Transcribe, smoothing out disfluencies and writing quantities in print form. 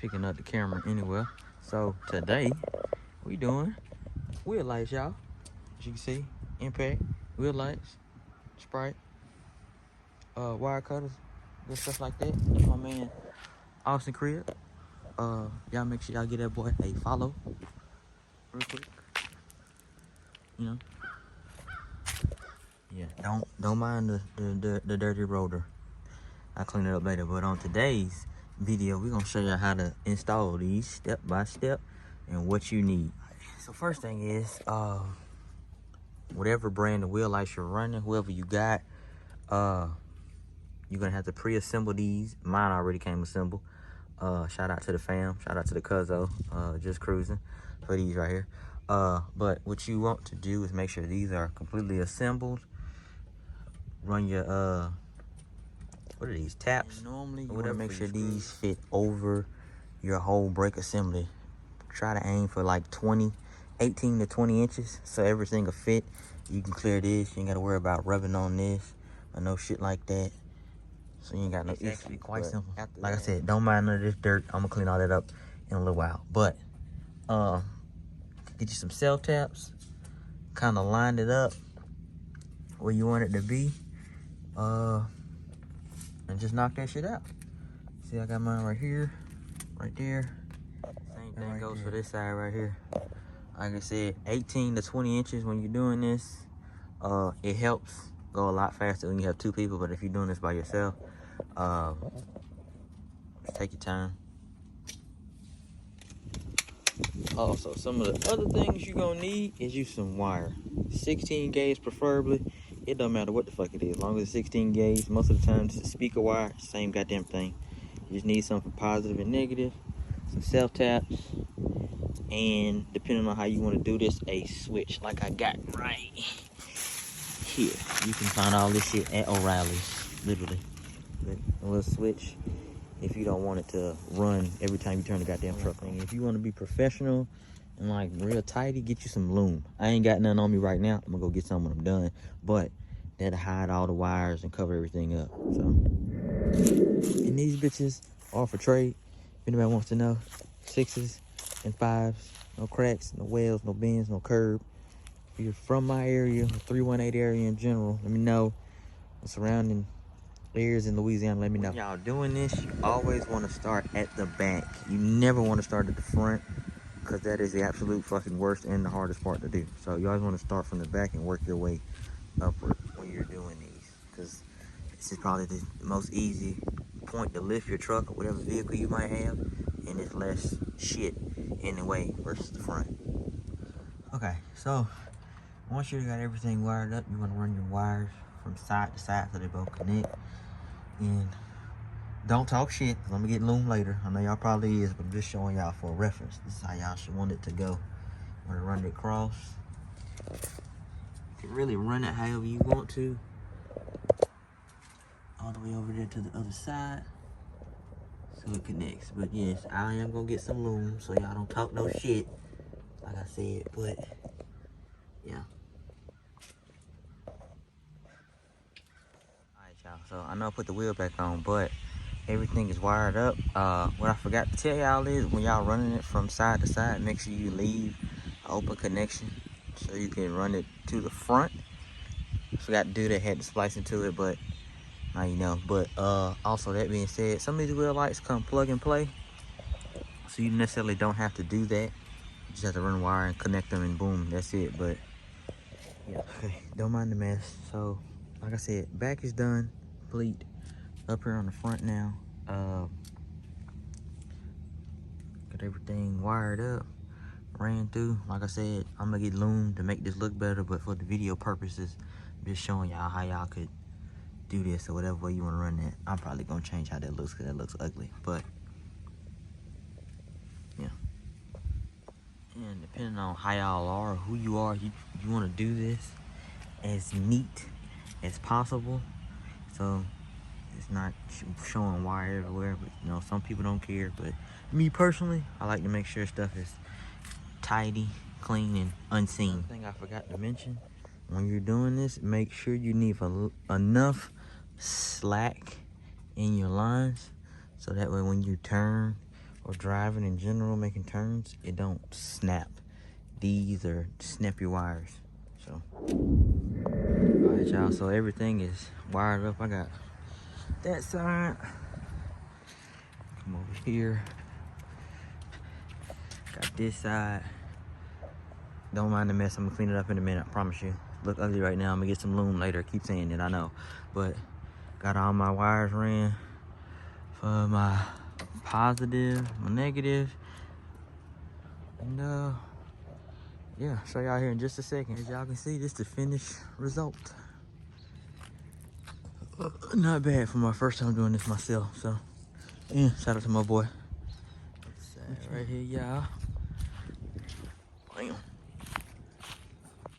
picking up the camera anywhere. So today we doing wheel lights, y'all. As you can see, impact, wheel lights, Sprite, wire cutters, good stuff like that. That's my man Austin Crib. Y'all make sure y'all get that boy a follow real quick. You know. Yeah, don't mind the dirty rotor. I'll clean it up later. But on today's video, we're gonna show you how to install these step by step and what you need. So first thing is, whatever brand of wheel lights you're running, whoever you got, you're gonna have to pre-assemble these. Mine already came assembled. Shout out to the fam, shout out to the cuzzo, just cruising for these right here. But what you want to do is make sure these are completely assembled. Run your what are these, taps? And normally you want to make sure these fit over your whole brake assembly. Try to aim for like 18 to 20 inches so everything will fit. You can clear this, you ain't got to worry about rubbing on this or no shit like that. So you ain't got no issue. Quite simple. Like I said, don't mind none of this dirt. I'm gonna clean all that up in a little while. But get you some cell taps, kind of line it up where you want it to be, and just knock that shit out. See, I got mine right here, right there. Same thing right goes for this side right here. Like I said, 18 to 20 inches when you're doing this. It helps go a lot faster when you have two people, but if you're doing this by yourself, just take your time. Also, some of the other things you're gonna need is you some wire. 16 gauge preferably. It don't matter what the fuck it is, as long as it's 16 gauge. Most of the time it's a speaker wire, same goddamn thing. You just need something for positive and negative, some self taps, and depending on how you want to do this, a switch like I got right here. You can find all this shit at O'Reilly's, literally. A little switch if you don't want it to run every time you turn the goddamn truck on. If you want to be professional and like real tidy, get you some loom. I ain't got none on me right now. I'm gonna go get some when I'm done, but that'll hide all the wires and cover everything up. So, and these bitches are for trade. If anybody wants to know, 6s and 5s, no cracks, no wells, no bends, no curb. If you're from my area, the 318 area in general, let me know. The surrounding areas in Louisiana, let me know. When y'all doing this, you always want to start at the back. You never want to start at the front, because that is the absolute fucking worst and the hardest part to do. So you always want to start from the back and work your way upward when you're doing these, because this is probably the most easy point to lift your truck or whatever vehicle you might have, and it's less shit in the way versus the front. Okay, so once you got everything wired up, you want to run your wires from side to side so they both connect. And don't talk shit, because I'm going to get loom later. I know y'all probably is, but I'm just showing y'all for a reference. This is how y'all should want it to go. You want to run it across. You can really run it however you want to. All the way over there to the other side, so it connects. But yes, I am going to get some loom so y'all don't talk no shit, like I said, but yeah. Alright, y'all, so I know I put the wheel back on, but everything is wired up. What I forgot to tell y'all is when y'all running it from side to side, make sure you leave an open connection so you can run it to the front. Forgot to do that, had to splice into it, but now you know. But also, that being said, some of these wheel lights come plug and play, so you necessarily don't have to do that. You just have to run wire and connect them and boom, that's it. But yeah, okay, don't mind the mess. So like I said, back is done, complete. Up here on the front now, got everything wired up, ran through. Like I said, I'm gonna get loom to make this look better, but for the video purposes, I'm just showing y'all how y'all could do this or whatever way you want to run that. I'm probably gonna change how that looks because that looks ugly, but yeah. And depending on how y'all are, who you are, you want to do this as neat as possible, so it's not showing wire everywhere. But you know, some people don't care, but me personally, I like to make sure stuff is tidy, clean, and unseen. Another thing I forgot to mention, when you're doing this, make sure you leave enough slack in your lines, so that way when you turn or driving in general, making turns, it don't snap these or snap your wires. So, all right, y'all. So everything is wired up. I got that side. Come over here. Got this side. Don't mind the mess. I'm gonna clean it up in a minute. I promise you. Look ugly right now. I'm gonna get some loom later. Keep saying it. I know, but got all my wires ran for my positive, my negative, and yeah, show y'all here in just a second. As y'all can see, this is the finished result. Not bad for my first time doing this myself. So, yeah, shout out to my boy. Right here, y'all.